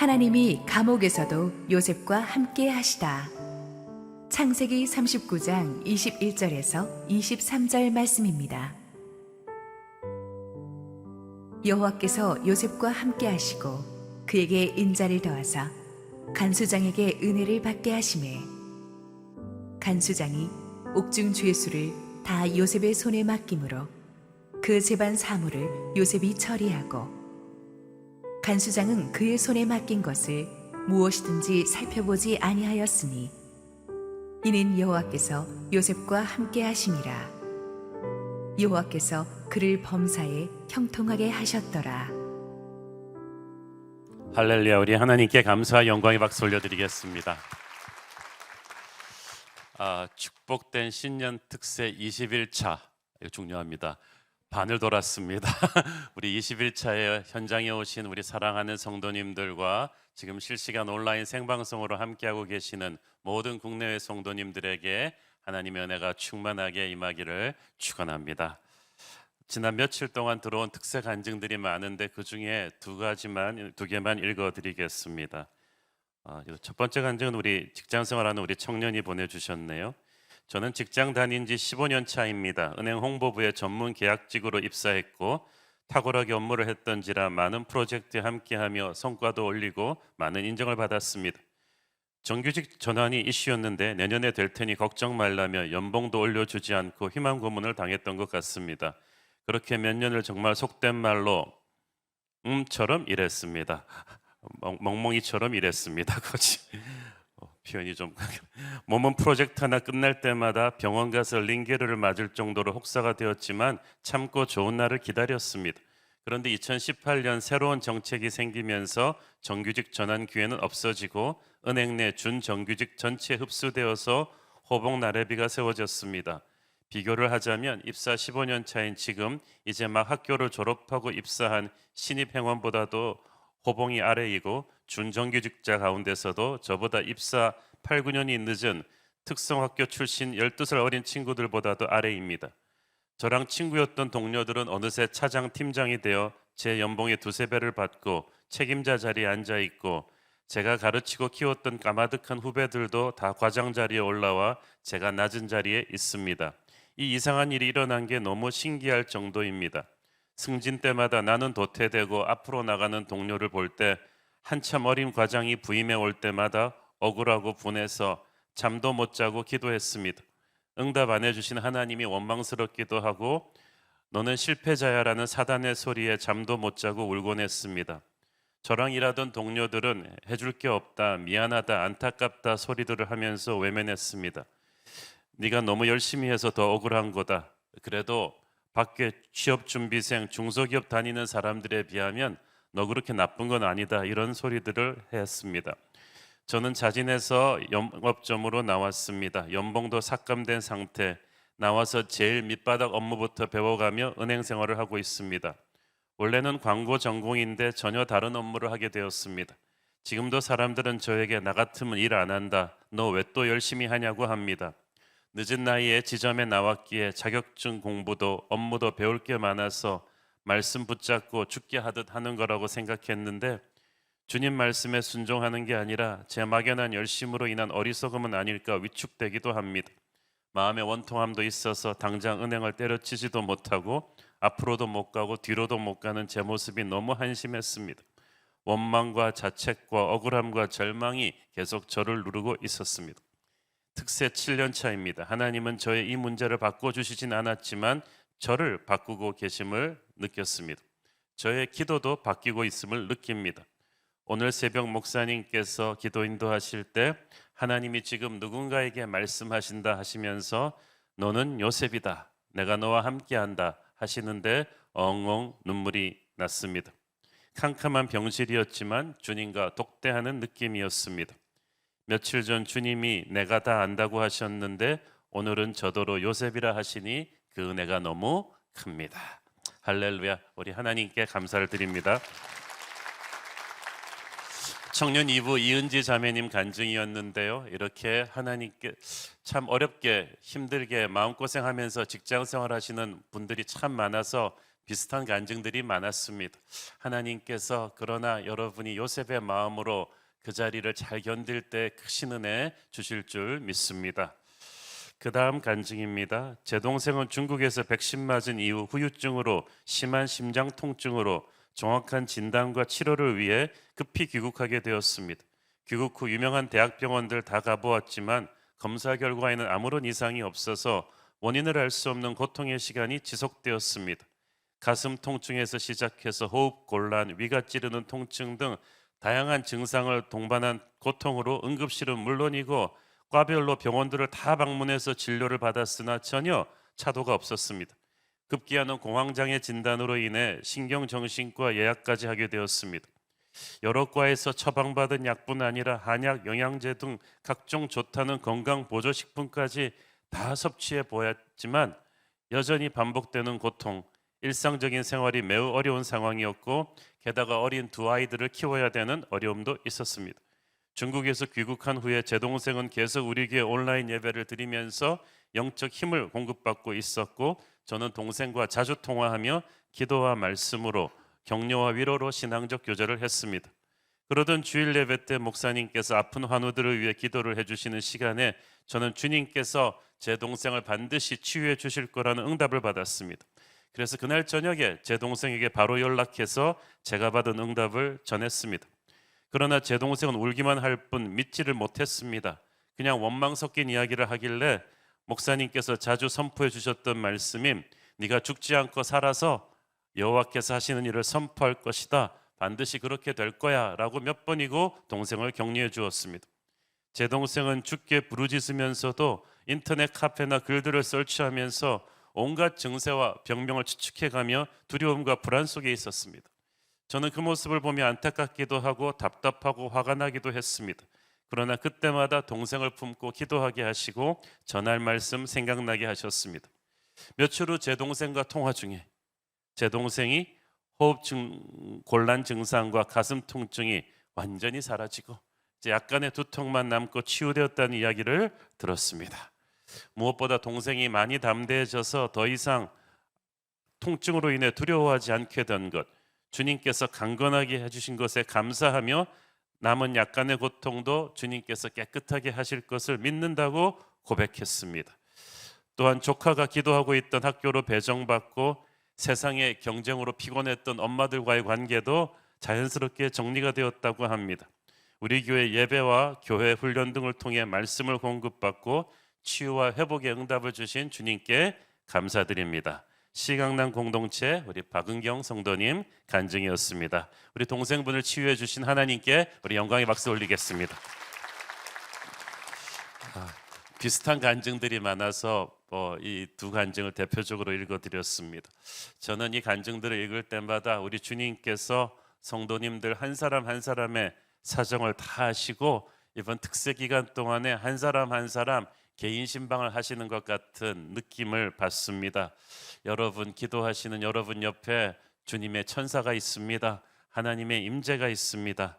하나님이 감옥에서도 요셉과 함께 하시다. 창세기 39장 21절에서 23절 말씀입니다. 여호와께서 요셉과 함께 하시고 그에게 인자를 더하사 간수장에게 은혜를 받게 하시매 간수장이 옥중 죄수를 다 요셉의 손에 맡김으로 그 재반 사물을 요셉이 처리하고 간수장은 그의 손에 맡긴 것을 무엇이든지 살펴보지 아니하였으니 이는 여호와께서 요셉과 함께 하심이라. 여호와께서 그를 범사에 형통하게 하셨더라. 할렐루야. 우리 하나님께 감사와 영광의 박수 올려드리겠습니다. 축복된 신년 특세 21차, 이거 중요합니다. 반을 돌았습니다. 우리 21차에 현장에 오신 우리 사랑하는 성도님들과 지금 실시간 온라인 생방송으로 함께하고 계시는 모든 국내외 성도님들에게 하나님의 은혜가 충만하게 임하기를 축원합니다. 지난 며칠 동안 들어온 특세 간증들이 많은데 그 중에 두 개만 읽어드리겠습니다. 첫 번째 간증은 우리 직장생활하는 우리 청년이 보내주셨네요. 저는 직장 다닌 지 15년 차입니다. 은행 홍보부에 전문 계약직으로 입사했고 탁월하게 업무를 했던지라 많은 프로젝트에 함께하며 성과도 올리고 많은 인정을 받았습니다. 정규직 전환이 이슈였는데 내년에 될 테니 걱정 말라며 연봉도 올려주지 않고 희망 고문을 당했던 것 같습니다. 그렇게 몇 년을 정말 속된 말로 처럼 일했습니다. 멍멍이처럼 일했습니다. 그렇지. 표현이 좀 몸은 프로젝트 하나 끝날 때마다 병원 가서 링게르를 맞을 정도로 혹사가 되었지만 참고 좋은 날을 기다렸습니다. 그런데 2018년 새로운 정책이 생기면서 정규직 전환 기회는 없어지고 은행 내 준정규직 전체 흡수되어서 호봉 나래비가 세워졌습니다. 비교를 하자면 입사 15년 차인 지금 이제 막 학교를 졸업하고 입사한 신입 행원보다도 호봉이 아래이고 준정규직자 가운데서도 저보다 입사 8, 9년이 늦은 특성학교 출신 12살 어린 친구들보다도 아래입니다. 저랑 친구였던 동료들은 어느새 차장 팀장이 되어 제 연봉의 두세 배를 받고 책임자 자리에 앉아 있고 제가 가르치고 키웠던 까마득한 후배들도 다 과장 자리에 올라와 제가 낮은 자리에 있습니다. 이 이상한 일이 일어난 게 너무 신기할 정도입니다. 승진 때마다 나는 도태되고 앞으로 나가는 동료를 볼 때 한참 어린 과장이 부임해 올 때마다 억울하고 분해서 잠도 못 자고 기도했습니다. 응답 안 해주신 하나님이 원망스럽기도 하고 너는 실패자야라는 사단의 소리에 잠도 못 자고 울곤 했습니다. 저랑 일하던 동료들은 해줄 게 없다, 미안하다, 안타깝다 소리들을 하면서 외면했습니다. 네가 너무 열심히 해서 더 억울한 거다. 그래도 밖에 취업준비생, 중소기업 다니는 사람들에 비하면 너 그렇게 나쁜 건 아니다. 이런 소리들을 했습니다. 저는 자진해서 영업점으로 나왔습니다. 연봉도 삭감된 상태. 나와서 제일 밑바닥 업무부터 배워가며 은행 생활을 하고 있습니다. 원래는 광고 전공인데 전혀 다른 업무를 하게 되었습니다. 지금도 사람들은 저에게 나 같으면 일 안 한다. 너 왜 또 열심히 하냐고 합니다. 늦은 나이에 지점에 나왔기에 자격증 공부도 업무도 배울 게 많아서 말씀 붙잡고 죽게 하듯 하는 거라고 생각했는데 주님 말씀에 순종하는 게 아니라 제 막연한 열심으로 인한 어리석음은 아닐까 위축되기도 합니다. 마음의 원통함도 있어서 당장 은행을 때려치지도 못하고 앞으로도 못 가고 뒤로도 못 가는 제 모습이 너무 한심했습니다. 원망과 자책과 억울함과 절망이 계속 저를 누르고 있었습니다. 특세 7년 차입니다. 하나님은 저의 이 문제를 바꿔주시진 않았지만 저를 바꾸고 계심을 느꼈습니다. 저의 기도도 바뀌고 있음을 느낍니다. 오늘 새벽 목사님께서 기도 인도하실 때 하나님이 지금 누군가에게 말씀하신다 하시면서 너는 요셉이다. 내가 너와 함께한다 하시는데 엉엉 눈물이 났습니다. 캄캄한 병실이었지만 주님과 독대하는 느낌이었습니다. 며칠 전 주님이 내가 다 안다고 하셨는데 오늘은 저더러 요셉이라 하시니 그 은혜가 너무 큽니다. 할렐루야. 우리 하나님께 감사를 드립니다. 청년 2부 이은지 자매님 간증이었는데요. 이렇게 하나님께 참 어렵게 힘들게 마음고생하면서 직장생활 하시는 분들이 참 많아서 비슷한 간증들이 많았습니다. 하나님께서 그러나 여러분이 요셉의 마음으로 그 자리를 잘 견딜 때 크신 은혜 주실 줄 믿습니다. 그 다음 간증입니다. 제 동생은 중국에서 백신 맞은 이후 후유증으로 심한 심장 통증으로 정확한 진단과 치료를 위해 급히 귀국하게 되었습니다. 귀국 후 유명한 대학병원들 다 가보았지만 검사 결과에는 아무런 이상이 없어서 원인을 알 수 없는 고통의 시간이 지속되었습니다. 가슴 통증에서 시작해서 호흡 곤란, 위가 찌르는 통증 등 다양한 증상을 동반한 고통으로 응급실은 물론이고 과별로 병원들을 다 방문해서 진료를 받았으나 전혀 차도가 없었습니다. 급기야는 공황장애 진단으로 인해 신경정신과 예약까지 하게 되었습니다. 여러 과에서 처방받은 약뿐 아니라 한약, 영양제 등 각종 좋다는 건강보조식품까지 다 섭취해 보았지만 여전히 반복되는 고통, 일상적인 생활이 매우 어려운 상황이었고 게다가 어린 두 아이들을 키워야 되는 어려움도 있었습니다. 중국에서 귀국한 후에 제 동생은 계속 우리 교회 온라인 예배를 드리면서 영적 힘을 공급받고 있었고 저는 동생과 자주 통화하며 기도와 말씀으로 격려와 위로로 신앙적 교제를 했습니다. 그러던 주일 예배 때 목사님께서 아픈 환우들을 위해 기도를 해주시는 시간에 저는 주님께서 제 동생을 반드시 치유해 주실 거라는 응답을 받았습니다. 그래서 그날 저녁에 제 동생에게 바로 연락해서 제가 받은 응답을 전했습니다. 그러나 제 동생은 울기만 할 뿐 믿지를 못했습니다. 그냥 원망 섞인 이야기를 하길래 목사님께서 자주 선포해 주셨던 말씀인 네가 죽지 않고 살아서 여호와께서 하시는 일을 선포할 것이다. 반드시 그렇게 될 거야 라고 몇 번이고 동생을 격려해 주었습니다. 제 동생은 죽게 부르짖으면서도 인터넷 카페나 글들을 설치하면서 온갖 증세와 병명을 추측해가며 두려움과 불안 속에 있었습니다. 저는 그 모습을 보며 안타깝기도 하고 답답하고 화가 나기도 했습니다. 그러나 그때마다 동생을 품고 기도하게 하시고 전할 말씀 생각나게 하셨습니다. 며칠 후 제 동생과 통화 중에 제 동생이 호흡증 곤란 증상과 가슴 통증이 완전히 사라지고 이제 약간의 두통만 남고 치유되었다는 이야기를 들었습니다. 무엇보다 동생이 많이 담대해져서 더 이상 통증으로 인해 두려워하지 않게 된 것, 주님께서 강건하게 해주신 것에 감사하며 남은 약간의 고통도 주님께서 깨끗하게 하실 것을 믿는다고 고백했습니다. 또한 조카가 기도하고 있던 학교로 배정받고 세상의 경쟁으로 피곤했던 엄마들과의 관계도 자연스럽게 정리가 되었다고 합니다. 우리 교회 예배와 교회 훈련 등을 통해 말씀을 공급받고 치유와 회복의 응답을 주신 주님께 감사드립니다. 시강남 공동체 우리 박은경 성도님 간증이었습니다. 우리 동생분을 치유해 주신 하나님께 우리 영광의 박수 올리겠습니다. 비슷한 간증들이 많아서 이 두 간증을 대표적으로 읽어드렸습니다. 저는 이 간증들을 읽을 때마다 우리 주님께서 성도님들 한 사람 한 사람의 사정을 다 아시고 이번 특세 기간 동안에 한 사람 한 사람 개인 신방을 하시는 것 같은 느낌을 받습니다. 여러분 기도하시는 여러분 옆에 주님의 천사가 있습니다. 하나님의 임재가 있습니다.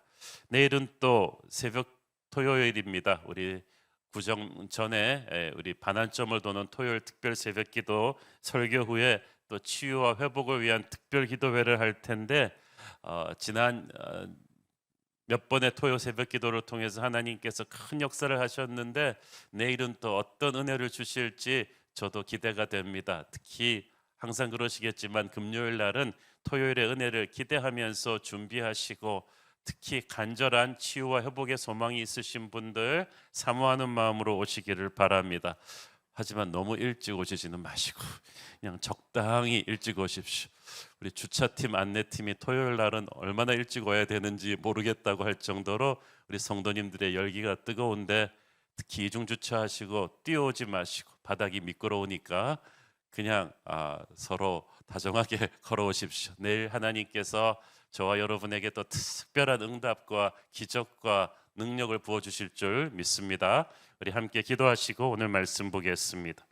내일은 또 새벽 토요일입니다. 우리 구정 전에 우리 반환점을 도는 토요일 특별 새벽기도 설교 후에 또 치유와 회복을 위한 특별 기도회를 할 텐데 지난 몇 번의 토요 새벽 기도를 통해서 하나님께서 큰 역사를 하셨는데 내일은 또 어떤 은혜를 주실지 저도 기대가 됩니다. 특히 항상 그러시겠지만 금요일 날은 토요일의 은혜를 기대하면서 준비하시고 특히 간절한 치유와 회복의 소망이 있으신 분들 사모하는 마음으로 오시기를 바랍니다. 하지만 너무 일찍 오시지는 마시고 그냥 적당히 일찍 오십시오. 우리 주차팀 안내팀이 토요일 날은 얼마나 일찍 와야 되는지 모르겠다고 할 정도로 우리 성도님들의 열기가 뜨거운데 특히 이중 주차하시고 뛰어오지 마시고 바닥이 미끄러우니까 그냥 서로 다정하게 걸어오십시오. 내일 하나님께서 저와 여러분에게 또 특별한 응답과 기적과 능력을 부어주실 줄 믿습니다. 우리 함께 기도하시고 오늘 말씀 보겠습니다.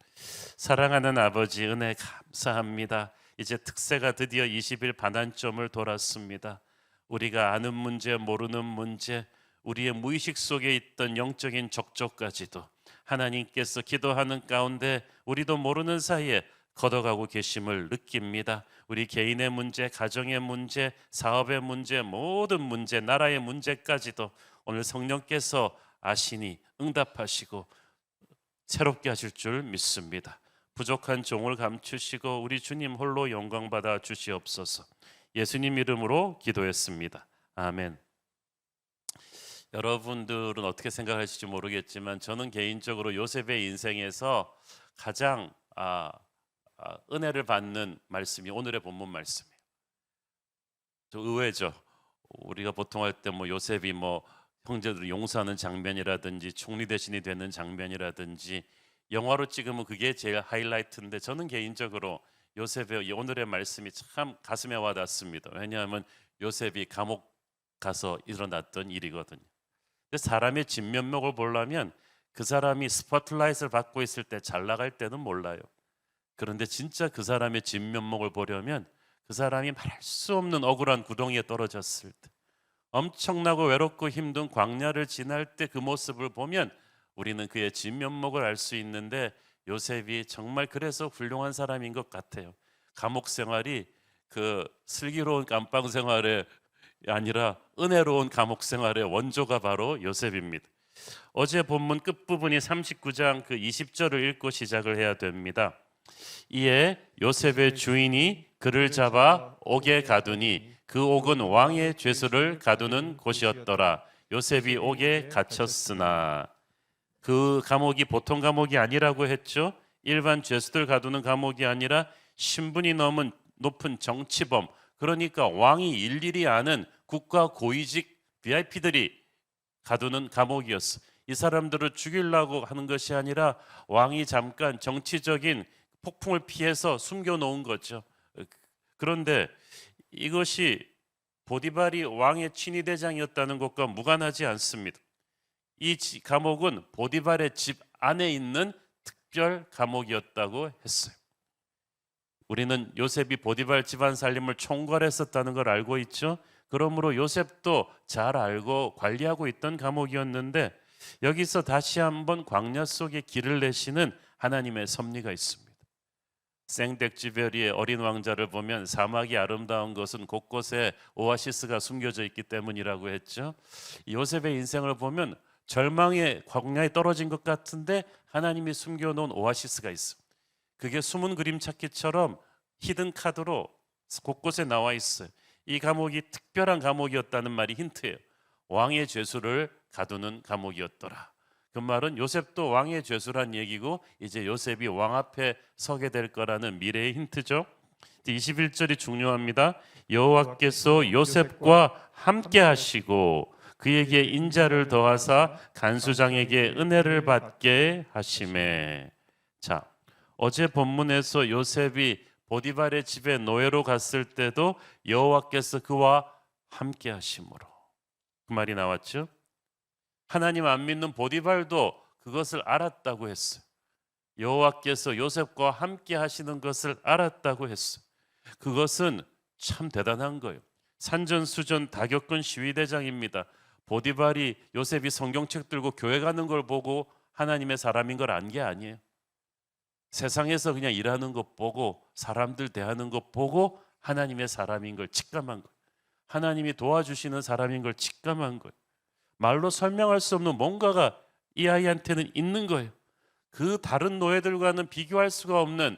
사랑하는 아버지 은혜 감사합니다. 이제 특세가 드디어 20일 반환점을 돌았습니다. 우리가 아는 문제 모르는 문제 우리의 무의식 속에 있던 영적인 적조까지도 하나님께서 기도하는 가운데 우리도 모르는 사이에 걷어가고 계심을 느낍니다. 우리 개인의 문제, 가정의 문제, 사업의 문제, 모든 문제, 나라의 문제까지도 오늘 성령께서 아시니 응답하시고 새롭게 하실 줄 믿습니다. 부족한 종을 감추시고 우리 주님 홀로 영광 받아 주시옵소서. 예수님 이름으로 기도했습니다. 아멘. 여러분들은 어떻게 생각하실지 모르겠지만 저는 개인적으로 요셉의 인생에서 가장 은혜를 받는 말씀이 오늘의 본문 말씀이에요. 좀 의외죠. 우리가 보통 할 때 뭐 요셉이 뭐 형제들을 용서하는 장면이라든지 총리 대신이 되는 장면이라든지 영화로 찍으면 그게 제일 하이라이트인데 저는 개인적으로 요셉의 오늘의 말씀이 참 가슴에 와닿습니다. 왜냐하면 요셉이 감옥 가서 일어났던 일이거든요. 근데 사람의 진면목을 보려면 그 사람이 스포트라이트를 받고 있을 때 잘 나갈 때는 몰라요. 그런데 진짜 그 사람의 진면목을 보려면 그 사람이 말할 수 없는 억울한 구덩이에 떨어졌을 때, 엄청나고 외롭고 힘든 광야를 지날 때 그 모습을 보면 우리는 그의 진면목을 알 수 있는데 요셉이 정말 그래서 훌륭한 사람인 것 같아요. 감옥 생활이 그 슬기로운 감방 생활의 아니라 은혜로운 감옥 생활의 원조가 바로 요셉입니다. 어제 본문 끝부분이 39장 그 20절을 읽고 시작을 해야 됩니다. 이에 요셉의 주인이 그를 잡아 옥에 가두니 그 옥은 왕의 죄수를 가두는 곳이었더라. 요셉이 옥에 갇혔으나 그 감옥이 보통 감옥이 아니라고 했죠. 일반 죄수들 가두는 감옥이 아니라 신분이 높은 정치범, 그러니까 왕이 일일이 아는 국가 고위직 VIP들이 가두는 감옥이었어. 이 사람들을 죽이려고 하는 것이 아니라 왕이 잠깐 정치적인 폭풍을 피해서 숨겨놓은 거죠. 그런데 이것이 보디발이 왕의 친위대장이었다는 것과 무관하지 않습니다. 이 감옥은 보디발의 집 안에 있는 특별 감옥이었다고 했어요. 우리는 요셉이 보디발 집안 살림을 총괄했었다는 걸 알고 있죠. 그러므로 요셉도 잘 알고 관리하고 있던 감옥이었는데 여기서 다시 한번 광야 속에 길을 내시는 하나님의 섭리가 있습니다. 생덱쥐베리의 어린 왕자를 보면 사막이 아름다운 것은 곳곳에 오아시스가 숨겨져 있기 때문이라고 했죠. 요셉의 인생을 보면 절망의 광야에 떨어진 것 같은데 하나님이 숨겨놓은 오아시스가 있습니다. 그게 숨은 그림 찾기처럼 히든 카드로 곳곳에 나와 있어요. 이 감옥이 특별한 감옥이었다는 말이 힌트예요. 왕의 죄수를 가두는 감옥이었더라. 그 말은 요셉도 왕의 죄수란 얘기고 이제 요셉이 왕 앞에 서게 될 거라는 미래의 힌트죠. 21절이 중요합니다. 여호와께서 요셉과 함께 하시고 그에게 인자를 더하사 간수장에게 은혜를 받게 하시매. 자, 어제 본문에서 요셉이 보디발의 집에 노예로 갔을 때도 여호와께서 그와 함께 하심으로, 그 말이 나왔죠. 하나님 안 믿는 보디발도 그것을 알았다고 했어요. 여호와께서 요셉과 함께 하시는 것을 알았다고 했어요. 그것은 참 대단한 거예요. 산전수전 다 겪은 시위대장입니다. 보디발이 요셉이 성경책 들고 교회 가는 걸 보고 하나님의 사람인 걸 안 게 아니에요. 세상에서 그냥 일하는 것 보고 사람들 대하는 것 보고 하나님의 사람인 걸 직감한 거예요. 하나님이 도와주시는 사람인 걸 직감한 거예요. 말로 설명할 수 없는 뭔가가 이 아이한테는 있는 거예요. 그 다른 노예들과는 비교할 수가 없는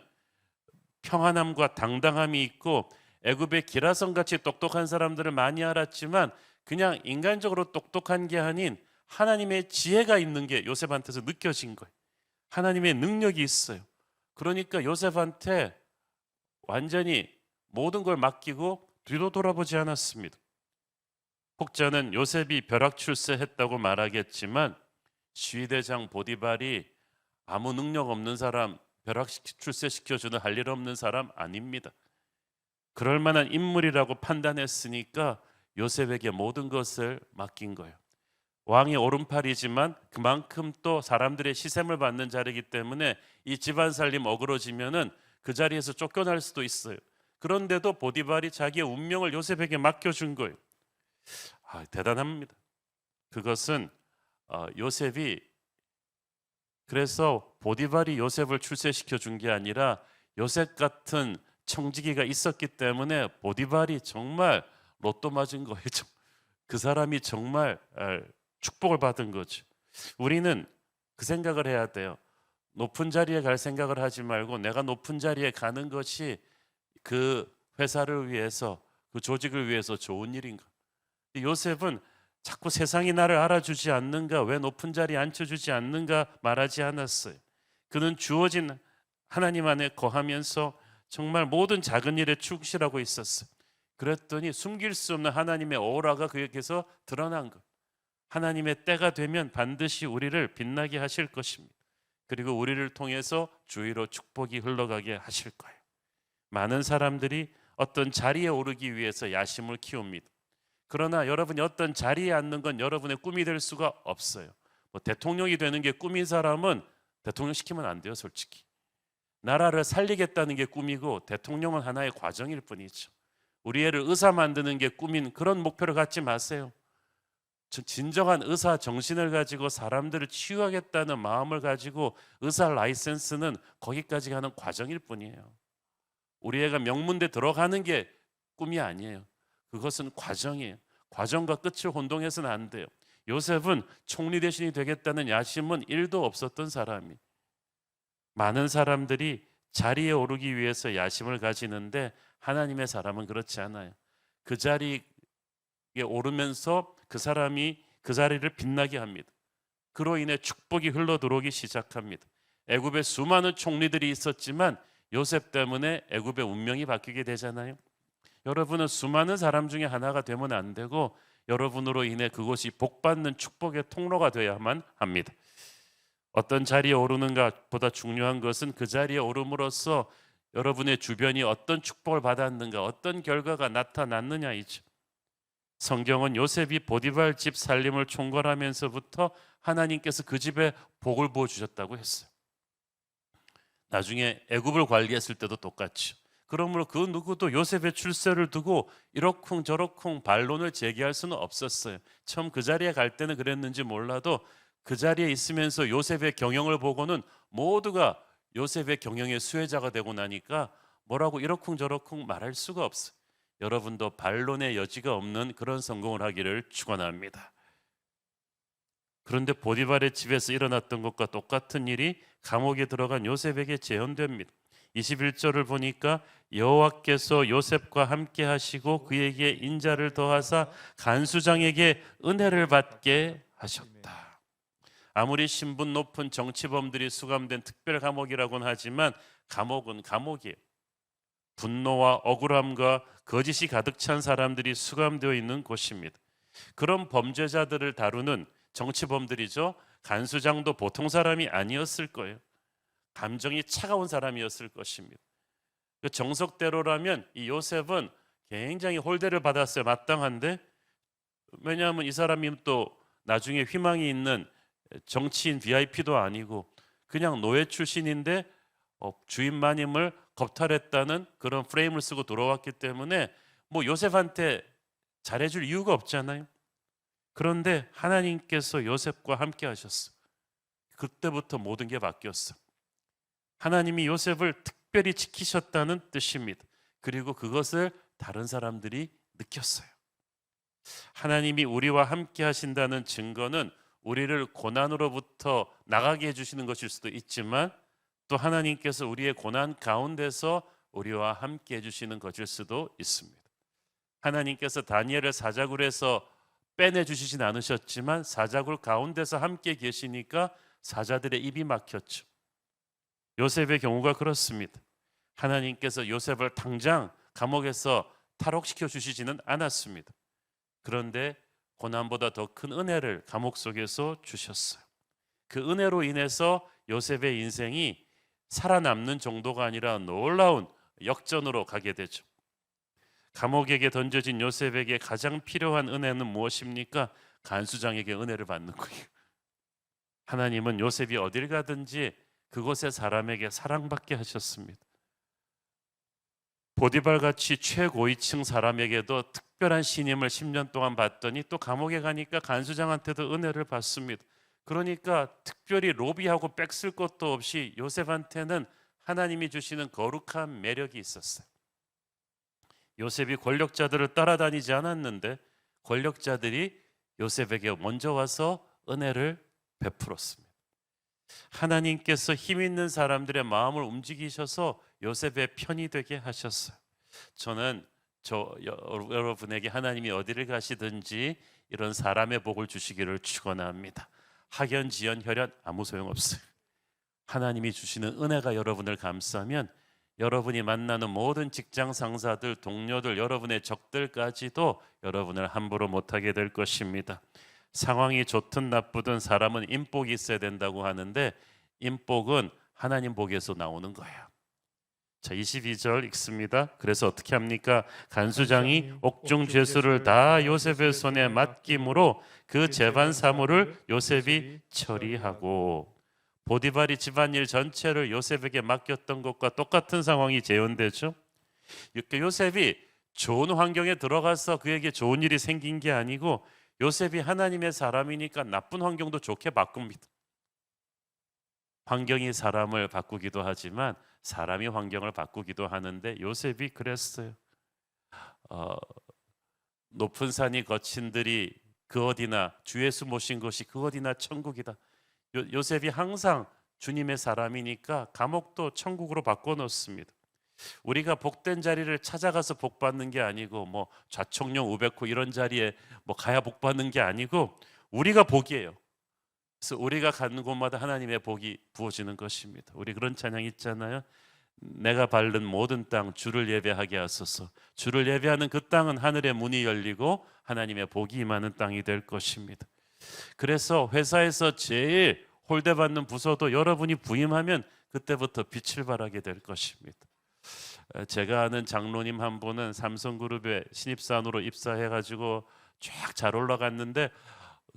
평안함과 당당함이 있고, 애굽의 기라성 같이 똑똑한 사람들을 많이 알았지만 그냥 인간적으로 똑똑한 게 아닌 하나님의 지혜가 있는 게 요셉한테서 느껴진 거예요. 하나님의 능력이 있어요. 그러니까 요셉한테 완전히 모든 걸 맡기고 뒤도 돌아보지 않았습니다. 혹자는 요셉이 벼락 출세했다고 말하겠지만 시위대장 보디발이 아무 능력 없는 사람, 벼락 출세시켜주는 할 일 없는 사람 아닙니다. 그럴 만한 인물이라고 판단했으니까 요셉에게 모든 것을 맡긴 거예요. 왕의 오른팔이지만 그만큼 또 사람들의 시샘을 받는 자리이기 때문에 이 집안 살림 어그러지면은 그 자리에서 쫓겨날 수도 있어요. 그런데도 보디발이 자기의 운명을 요셉에게 맡겨준 거예요. 대단합니다. 그것은 요셉이, 그래서 보디발이 요셉을 출세시켜 준 게 아니라 요셉 같은 청지기가 있었기 때문에 보디발이 정말 로또 맞은 거예요. 그 사람이 정말 축복을 받은 거죠. 우리는 그 생각을 해야 돼요. 높은 자리에 갈 생각을 하지 말고 내가 높은 자리에 가는 것이 그 회사를 위해서, 그 조직을 위해서 좋은 일인가. 요셉은 자꾸 세상이 나를 알아주지 않는가, 왜 높은 자리에 앉혀주지 않는가 말하지 않았어요. 그는 주어진 하나님 안에 거하면서 정말 모든 작은 일에 충실하고 있었어요. 그랬더니 숨길 수 없는 하나님의 오라가 그에게서 드러난 것. 하나님의 때가 되면 반드시 우리를 빛나게 하실 것입니다. 그리고 우리를 통해서 주위로 축복이 흘러가게 하실 거예요. 많은 사람들이 어떤 자리에 오르기 위해서 야심을 키웁니다. 그러나 여러분이 어떤 자리에 앉는 건 여러분의 꿈이 될 수가 없어요. 뭐 대통령이 되는 게 꿈인 사람은 대통령 시키면 안 돼요, 솔직히. 나라를 살리겠다는 게 꿈이고 대통령은 하나의 과정일 뿐이죠. 우리 애를 의사 만드는 게 꿈인 그런 목표를 갖지 마세요. 진정한 의사 정신을 가지고 사람들을 치유하겠다는 마음을 가지고 의사 라이센스는 거기까지 가는 과정일 뿐이에요. 우리 애가 명문대 들어가는 게 꿈이 아니에요. 그것은 과정이에요. 과정과 끝을 혼동해서는 안 돼요. 요셉은 총리 대신이 되겠다는 야심은 1도 없었던 사람이. 많은 사람들이 자리에 오르기 위해서 야심을 가지는데 하나님의 사람은 그렇지 않아요. 그 자리에 오르면서 그 사람이 그 자리를 빛나게 합니다. 그로 인해 축복이 흘러 들어오기 시작합니다. 애굽에 수많은 총리들이 있었지만 요셉 때문에 애굽의 운명이 바뀌게 되잖아요. 여러분은 수많은 사람 중에 하나가 되면 안 되고 여러분으로 인해 그곳이 복받는 축복의 통로가 되어야만 합니다. 어떤 자리에 오르는가 보다 중요한 것은 그 자리에 오름으로써 여러분의 주변이 어떤 축복을 받았는가, 어떤 결과가 나타났느냐이죠. 성경은 요셉이 보디발 집 살림을 총괄하면서부터 하나님께서 그 집에 복을 부어주셨다고 했어요. 나중에 애굽을 관리했을 때도 똑같죠. 그러므로 그 누구도 요셉의 출세를 두고 이러쿵저러쿵 반론을 제기할 수는 없었어요. 처음 그 자리에 갈 때는 그랬는지 몰라도 그 자리에 있으면서 요셉의 경영을 보고는 모두가 요셉의 경영의 수혜자가 되고 나니까 뭐라고 이러쿵저러쿵 말할 수가 없어요. 여러분도 반론의 여지가 없는 그런 성공을 하기를 축원합니다. 그런데 보디발의 집에서 일어났던 것과 똑같은 일이 감옥에 들어간 요셉에게 재현됩니다. 21절을 보니까 여호와께서 요셉과 함께 하시고 그에게 인자를 더하사 간수장에게 은혜를 받게 하셨다. 아무리 신분 높은 정치범들이 수감된 특별 감옥이라고는 하지만 감옥은 감옥이에요. 분노와 억울함과 거짓이 가득 찬 사람들이 수감되어 있는 곳입니다. 그런 범죄자들을 다루는 정치범들이죠. 간수장도 보통 사람이 아니었을 거예요. 감정이 차가운 사람이었을 것입니다. 그 정석대로라면 이 요셉은 굉장히 홀대를 받았어요. 마땅한데, 왜냐하면 이 사람이 또 나중에 희망이 있는 정치인 VIP도 아니고 그냥 노예 출신인데 주인 마님을 겁탈했다는 그런 프레임을 쓰고 돌아왔기 때문에 뭐 요셉한테 잘해줄 이유가 없잖아요. 그런데 하나님께서 요셉과 함께 하셨어. 그때부터 모든 게 바뀌었어. 하나님이 요셉을 특별히 지키셨다는 뜻입니다. 그리고 그것을 다른 사람들이 느꼈어요. 하나님이 우리와 함께 하신다는 증거는 우리를 고난으로부터 나가게 해주시는 것일 수도 있지만 또 하나님께서 우리의 고난 가운데서 우리와 함께 해주시는 것일 수도 있습니다. 하나님께서 다니엘을 사자굴에서 빼내주시진 않으셨지만 사자굴 가운데서 함께 계시니까 사자들의 입이 막혔죠. 요셉의 경우가 그렇습니다. 하나님께서 요셉을 당장 감옥에서 탈옥시켜 주시지는 않았습니다. 그런데 고난보다 더 큰 은혜를 감옥 속에서 주셨어요. 그 은혜로 인해서 요셉의 인생이 살아남는 정도가 아니라 놀라운 역전으로 가게 되죠. 감옥에게 던져진 요셉에게 가장 필요한 은혜는 무엇입니까? 간수장에게 은혜를 받는 거예요. 하나님은 요셉이 어딜 가든지 그곳의 사람에게 사랑받게 하셨습니다. 보디발같이 최고위층 사람에게도 특별한 신임을 10년 동안 받더니 또 감옥에 가니까 간수장한테도 은혜를 받습니다. 그러니까 특별히 로비하고 빽쓸 것도 없이 요셉한테는 하나님이 주시는 거룩한 매력이 있었어요. 요셉이 권력자들을 따라다니지 않았는데 권력자들이 요셉에게 먼저 와서 은혜를 베풀었습니다. 하나님께서 힘 있는 사람들의 마음을 움직이셔서 요셉의 편이 되게 하셨어요. 저는 여러분에게 하나님이 어디를 가시든지 이런 사람의 복을 주시기를 축원합니다. 학연, 지연, 혈연 아무 소용없어요. 하나님이 주시는 은혜가 여러분을 감싸면 여러분이 만나는 모든 직장 상사들, 동료들, 여러분의 적들까지도 여러분을 함부로 못하게 될 것입니다. 상황이 좋든 나쁘든 사람은 인복이 있어야 된다고 하는데 인복은 하나님 복에서 나오는 거예요. 자, 22절 읽습니다. 그래서 어떻게 합니까? 간수장이 옥중 죄수를 다 요셉의 손에 맡김으로 그 재반 사물을 요셉이 처리하고, 보디발이 집안일 전체를 요셉에게 맡겼던 것과 똑같은 상황이 재현되죠. 요셉이 좋은 환경에 들어가서 그에게 좋은 일이 생긴 게 아니고 요셉이 하나님의 사람이니까 나쁜 환경도 좋게 바꿉니다. 환경이 사람을 바꾸기도 하지만 사람이 환경을 바꾸기도 하는데 요셉이 그랬어요. 높은 산이 거친들이 그 어디나 주 예수 모신 것이 그 어디나 천국이다. 요셉이 항상 주님의 사람이니까 감옥도 천국으로 바꿔놓습니다. 우리가 복된 자리를 찾아가서 복 받는 게 아니고 뭐 좌청룡 우백호 이런 자리에 뭐 가야 복 받는 게 아니고 우리가 복이에요. 그래서 우리가 가는 곳마다 하나님의 복이 부어지는 것입니다. 우리 그런 찬양 있잖아요. 내가 밟는 모든 땅 주를 예배하게 하소서. 주를 예배하는 그 땅은 하늘의 문이 열리고 하나님의 복이 임하는 땅이 될 것입니다. 그래서 회사에서 제일 홀대받는 부서도 여러분이 부임하면 그때부터 빛을 발하게 될 것입니다. 제가 아는 장로님 한 분은 삼성그룹에 신입사원으로 입사해가지고 쫙 잘 올라갔는데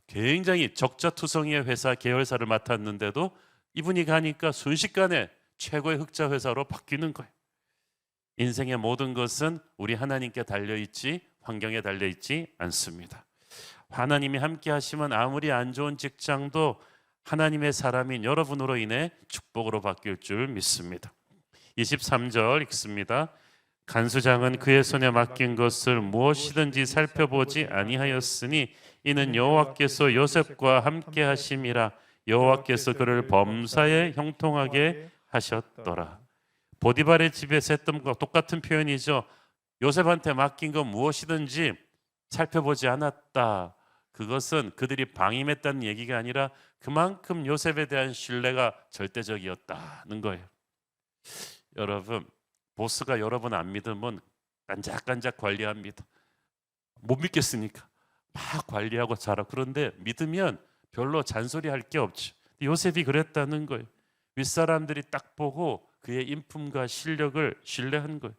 굉장히 적자투성이의 회사 계열사를 맡았는데도 이분이 가니까 순식간에 최고의 흑자 회사로 바뀌는 거예요. 인생의 모든 것은 우리 하나님께 달려있지 환경에 달려있지 않습니다. 하나님이 함께 하시면 아무리 안 좋은 직장도 하나님의 사람인 여러분으로 인해 축복으로 바뀔 줄 믿습니다. 23절 읽습니다. 간수장은 그의 손에 맡긴 것을 무엇이든지 살펴보지 아니하였으니 이는 여호와께서 요셉과 함께 하심이라. 여호와께서 그를 범사에 형통하게 하셨더라. 보디발의 집에서 했던 것과 똑같은 표현이죠. 요셉한테 맡긴 건 무엇이든지 살펴보지 않았다. 그것은 그들이 방임했다는 얘기가 아니라 그만큼 요셉에 대한 신뢰가 절대적이었다는 거예요. 여러분, 보스가 여러분 안 믿으면 깐작깐작 관리합니다. 못 믿겠으니까 막 관리하고 잘하고. 그런데 믿으면 별로 잔소리할 게 없죠. 요셉이 그랬다는 거예요. 윗사람들이 딱 보고 그의 인품과 실력을 신뢰한 거예요.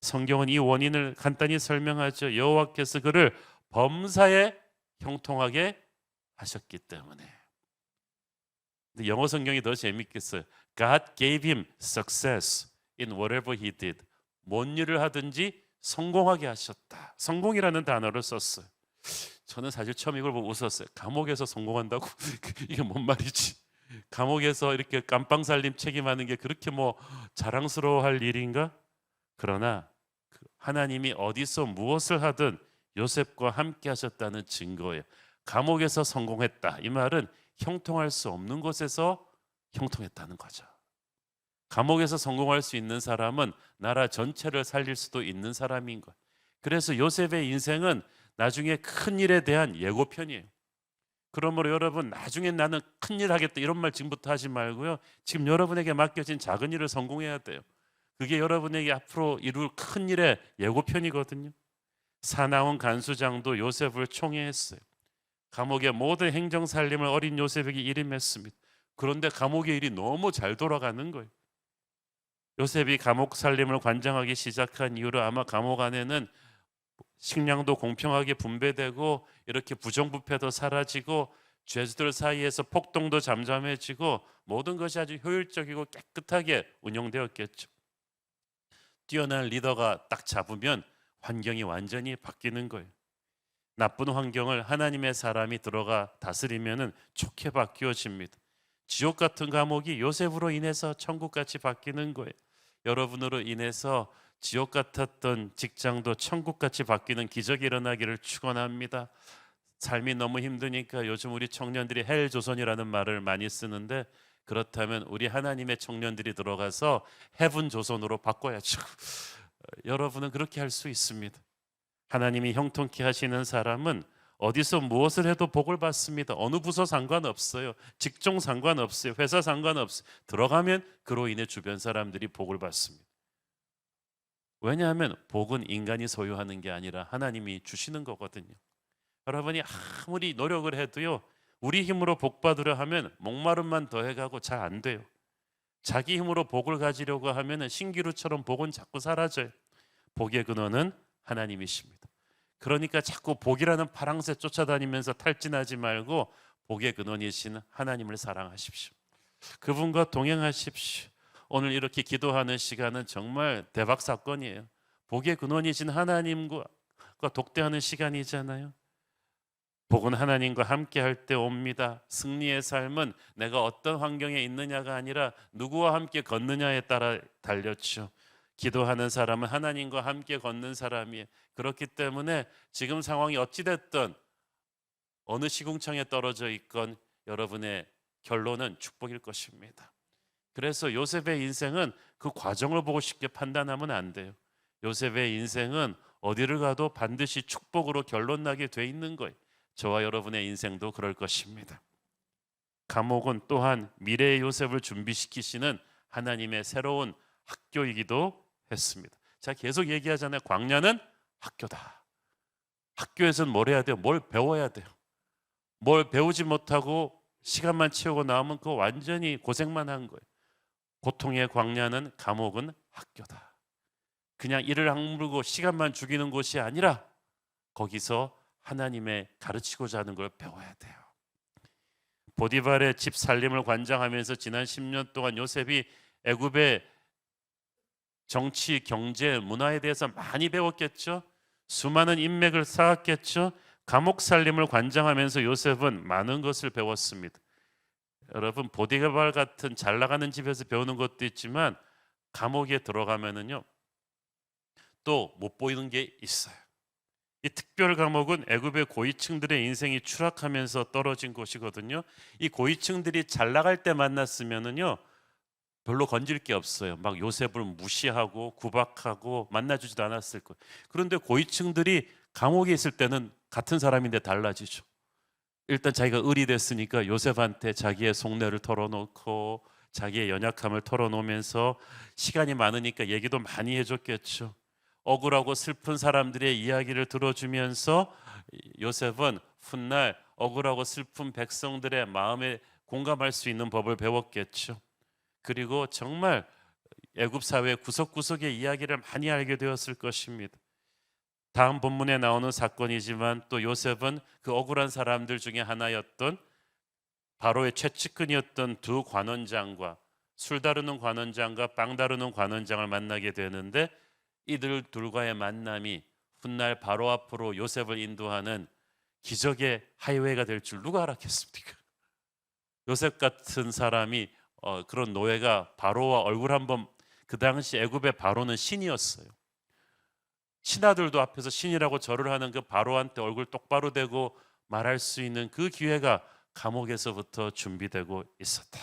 성경은 이 원인을 간단히 설명하죠. 여호와께서 그를 범사에 형통하게 하셨기 때문에. 근데 영어 성경이 더 재밌겠어요. God gave him success in whatever he did. 뭔 일을 하든지 성공하게 하셨다. 성공이라는 단어를 썼어요. 저는 사실 처음 이걸 보고 웃었어요. 감옥에서 성공한다고? 이게 뭔 말이지? 감옥에서 이렇게 깜빵살림 책임하는 게 그렇게 뭐 자랑스러워할 일인가? 그러나 하나님이 어디서 무엇을 하든 요셉과 함께 하셨다는 증거예요. 감옥에서 성공했다. 이 말은 형통할 수 없는 곳에서 형통했다는 거죠. 감옥에서 성공할 수 있는 사람은 나라 전체를 살릴 수도 있는 사람인 거예요. 그래서 요셉의 인생은 나중에 큰 일에 대한 예고편이에요. 그러므로 여러분, 나중에 나는 큰일 하겠다 이런 말 지금부터 하지 말고요. 지금 여러분에게 맡겨진 작은 일을 성공해야 돼요. 그게 여러분에게 앞으로 이룰 큰 일의 예고편이거든요. 사나운 간수장도 요셉을 총애했어요. 감옥의 모든 행정 살림을 어린 요셉에게 일임했습니다. 그런데 감옥의 일이 너무 잘 돌아가는 거예요. 요셉이 감옥 살림을 관장하기 시작한 이후로 아마 감옥 안에는 식량도 공평하게 분배되고 이렇게 부정부패도 사라지고 죄수들 사이에서 폭동도 잠잠해지고 모든 것이 아주 효율적이고 깨끗하게 운영되었겠죠. 뛰어난 리더가 딱 잡으면 환경이 완전히 바뀌는 거예요. 나쁜 환경을 하나님의 사람이 들어가 다스리면은 좋게 바뀌어집니다. 지옥 같은 감옥이 요셉으로 인해서 천국같이 바뀌는 거예요. 여러분으로 인해서 지옥 같았던 직장도 천국같이 바뀌는 기적이 일어나기를 축원합니다. 삶이 너무 힘드니까 요즘 우리 청년들이 헬 조선이라는 말을 많이 쓰는데, 그렇다면 우리 하나님의 청년들이 들어가서 헤븐 조선으로 바꿔야죠. 여러분은 그렇게 할 수 있습니다. 하나님이 형통케 하시는 사람은 어디서 무엇을 해도 복을 받습니다. 어느 부서 상관없어요. 직종 상관없어요. 회사 상관없어요. 들어가면 그로 인해 주변 사람들이 복을 받습니다. 왜냐하면 복은 인간이 소유하는 게 아니라 하나님이 주시는 거거든요. 여러분이 아무리 노력을 해도요, 우리 힘으로 복 받으려 하면 목마름만 더해가고 잘 안 돼요. 자기 힘으로 복을 가지려고 하면 신기루처럼 복은 자꾸 사라져요. 복의 근원은 하나님이십니다. 그러니까 자꾸 복이라는 파랑새 쫓아다니면서 탈진하지 말고 복의 근원이신 하나님을 사랑하십시오. 그분과 동행하십시오. 오늘 이렇게 기도하는 시간은 정말 대박 사건이에요. 복의 근원이신 하나님과 독대하는 시간이잖아요. 복은 하나님과 함께 할 때 옵니다. 승리의 삶은 내가 어떤 환경에 있느냐가 아니라 누구와 함께 걷느냐에 따라 달렸죠. 기도하는 사람은 하나님과 함께 걷는 사람이에요. 그렇기 때문에 지금 상황이 어찌됐든 어느 시궁창에 떨어져 있건 여러분의 결론은 축복일 것입니다. 그래서 요셉의 인생은 그 과정을 보고 쉽게 판단하면 안 돼요. 요셉의 인생은 어디를 가도 반드시 축복으로 결론 나게 돼 있는 거예요. 저와 여러분의 인생도 그럴 것입니다. 감옥은 또한 미래의 요셉을 준비시키시는 하나님의 새로운 학교이기도 했습니다. 제가 계속 얘기하잖아요. 광야는 학교다. 학교에서는 뭘 해야 돼요? 뭘 배워야 돼요. 뭘 배우지 못하고 시간만 채우고 나오면 그거 완전히 고생만 한 거예요. 고통의 광야는, 감옥은 학교다. 그냥 이를 악물고 시간만 죽이는 곳이 아니라 거기서 하나님의 가르치고자 하는 걸 배워야 돼요. 보디발의 집 살림을 관장하면서 지난 10년 동안 요셉이 애굽의 정치, 경제, 문화에 대해서 많이 배웠겠죠. 수많은 인맥을 쌓았겠죠. 감옥 살림을 관장하면서 요셉은 많은 것을 배웠습니다. 여러분, 보디발 같은 잘 나가는 집에서 배우는 것도 있지만 감옥에 들어가면은요 또 못 보이는 게 있어요. 이 특별 감옥은 애굽의 고위층들의 인생이 추락하면서 떨어진 곳이거든요. 이 고위층들이 잘 나갈 때 만났으면은요 별로 건질 게 없어요. 막 요셉을 무시하고 구박하고 만나주지도 않았을 거예요. 그런데 고위층들이 감옥에 있을 때는 같은 사람인데 달라지죠. 일단 자기가 을이 됐으니까 요셉한테 자기의 속내를 털어놓고 자기의 연약함을 털어놓으면서 시간이 많으니까 얘기도 많이 해줬겠죠. 억울하고 슬픈 사람들의 이야기를 들어주면서 요셉은 훗날 억울하고 슬픈 백성들의 마음에 공감할 수 있는 법을 배웠겠죠. 그리고 정말 애굽 사회 구석구석의 이야기를 많이 알게 되었을 것입니다. 다음 본문에 나오는 사건이지만 또 요셉은 그 억울한 사람들 중에 하나였던 바로의 최측근이었던 두 관원장과 술 다루는 관원장과 빵 다루는 관원장을 만나게 되는데 이들 둘과의 만남이 훗날 바로 앞으로 요셉을 인도하는 기적의 하이웨이가 될 줄 누가 알았겠습니까? 요셉 같은 사람이 그런 노예가 바로와 얼굴 한번, 그 당시 애굽의 바로는 신이었어요. 신하들도 앞에서 신이라고 절을 하는 그 바로한테 얼굴 똑바로 대고 말할 수 있는 그 기회가 감옥에서부터 준비되고 있었다.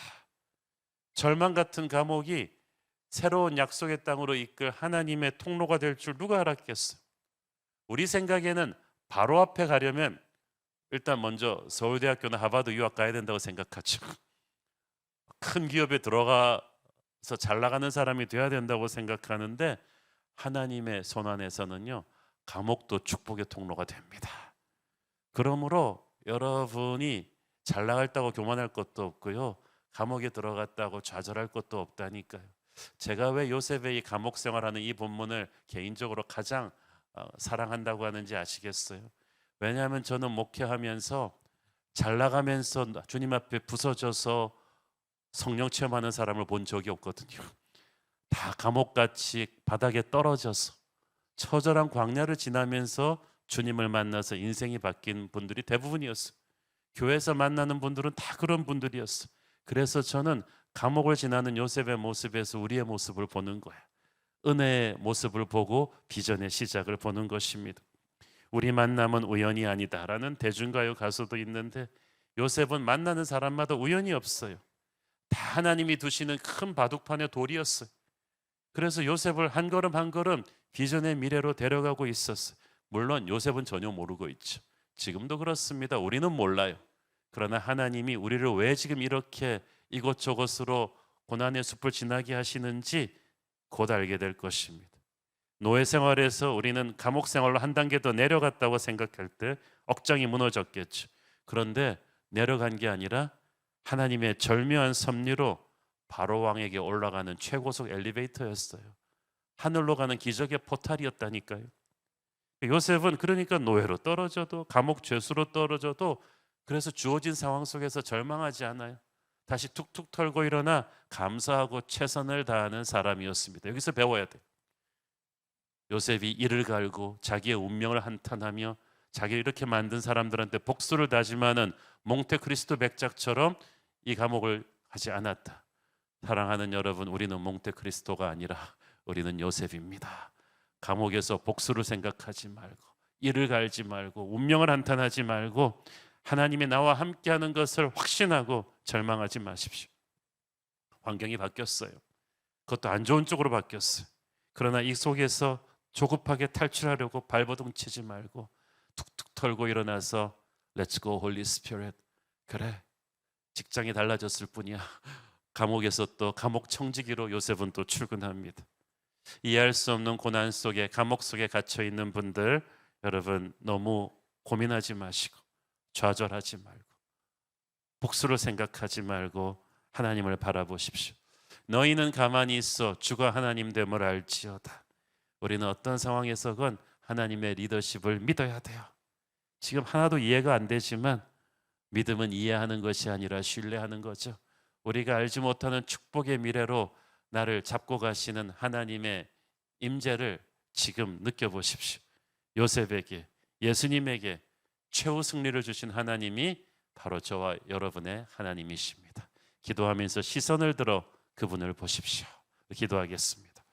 절망 같은 감옥이 새로운 약속의 땅으로 이끌 하나님의 통로가 될 줄 누가 알았겠어요? 우리 생각에는 바로 앞에 가려면 일단 먼저 서울대학교나 하버드 유학 가야 된다고 생각하죠. 큰 기업에 들어가서 잘 나가는 사람이 돼야 된다고 생각하는데 하나님의 손 안에서는요 감옥도 축복의 통로가 됩니다. 그러므로 여러분이 잘 나갔다고 교만할 것도 없고요, 감옥에 들어갔다고 좌절할 것도 없다니까요. 제가 왜 요셉의 이 감옥 생활하는 이 본문을 개인적으로 가장 사랑한다고 하는지 아시겠어요? 왜냐하면 저는 목회하면서 잘 나가면서 주님 앞에 부서져서 성령 체험하는 사람을 본 적이 없거든요. 다 감옥같이 바닥에 떨어져서 처절한 광야를 지나면서 주님을 만나서 인생이 바뀐 분들이 대부분이었어요. 교회에서 만나는 분들은 다 그런 분들이었어요. 그래서 저는 감옥을 지나는 요셉의 모습에서 우리의 모습을 보는 거예요. 은혜의 모습을 보고 비전의 시작을 보는 것입니다. 우리 만남은 우연이 아니다라는 대중가요 가수도 있는데, 요셉은 만나는 사람마다 우연이 없어요. 다 하나님이 두시는 큰 바둑판의 돌이었어요. 그래서 요셉을 한 걸음 한 걸음 비전의 미래로 데려가고 있었어요. 물론 요셉은 전혀 모르고 있죠. 지금도 그렇습니다. 우리는 몰라요. 그러나 하나님이 우리를 왜 지금 이렇게 이곳저곳으로 고난의 숲을 지나게 하시는지 곧 알게 될 것입니다. 노예 생활에서 우리는 감옥 생활로 한 단계 더 내려갔다고 생각할 때 억장이 무너졌겠죠. 그런데 내려간 게 아니라 하나님의 절묘한 섭리로 바로 왕에게 올라가는 최고속 엘리베이터였어요. 하늘로 가는 기적의 포탈이었다니까요. 요셉은 그러니까 노예로 떨어져도, 감옥 죄수로 떨어져도, 그래서 주어진 상황 속에서 절망하지 않아요. 다시 툭툭 털고 일어나 감사하고 최선을 다하는 사람이었습니다. 여기서 배워야 돼요. 요셉이 이를 갈고 자기의 운명을 한탄하며 자기를 이렇게 만든 사람들한테 복수를 다짐하는 몽테크리스토 백작처럼 이 감옥을 하지 않았다. 사랑하는 여러분, 우리는 몽테크리스토가 아니라 우리는 요셉입니다. 감옥에서 복수를 생각하지 말고, 이를 갈지 말고, 운명을 한탄하지 말고, 하나님이 나와 함께하는 것을 확신하고 절망하지 마십시오. 환경이 바뀌었어요. 그것도 안 좋은 쪽으로 바뀌었어요. 그러나 이 속에서 조급하게 탈출하려고 발버둥 치지 말고 툭툭 털고 일어나서 Let's go Holy Spirit. 그래, 직장이 달라졌을 뿐이야. 감옥에서 또 감옥 청지기로 요셉은 또 출근합니다. 이해할 수 없는 고난 속에, 감옥 속에 갇혀 있는 분들, 여러분 너무 고민하지 마시고 좌절하지 말고 복수를 생각하지 말고 하나님을 바라보십시오. 너희는 가만히 있어 주가 하나님 됨을 알지어다. 우리는 어떤 상황에서건 하나님의 리더십을 믿어야 돼요. 지금 하나도 이해가 안 되지만 믿음은 이해하는 것이 아니라 신뢰하는 거죠. 우리가 알지 못하는 축복의 미래로 나를 잡고 가시는 하나님의 임재를 지금 느껴보십시오. 요셉에게, 예수님에게 최후 승리를 주신 하나님이 바로 저와 여러분의 하나님이십니다. 기도하면서 시선을 들어 그분을 보십시오. 기도하겠습니다.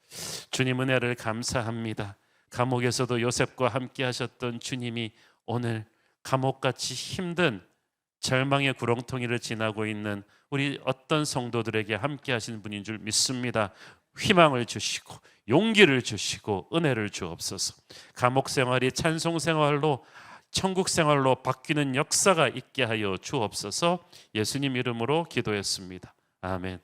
주님, 은혜를 감사합니다. 감옥에서도 요셉과 함께 하셨던 주님이 오늘 감옥같이 힘든 절망의 구렁텅이를 지나고 있는 우리 어떤 성도들에게 함께 하시는 분인 줄 믿습니다. 희망을 주시고 용기를 주시고 은혜를 주옵소서. 감옥 생활이 찬송 생활로, 천국 생활로 바뀌는 역사가 있게 하여 주옵소서. 예수님 이름으로 기도했습니다. 아멘.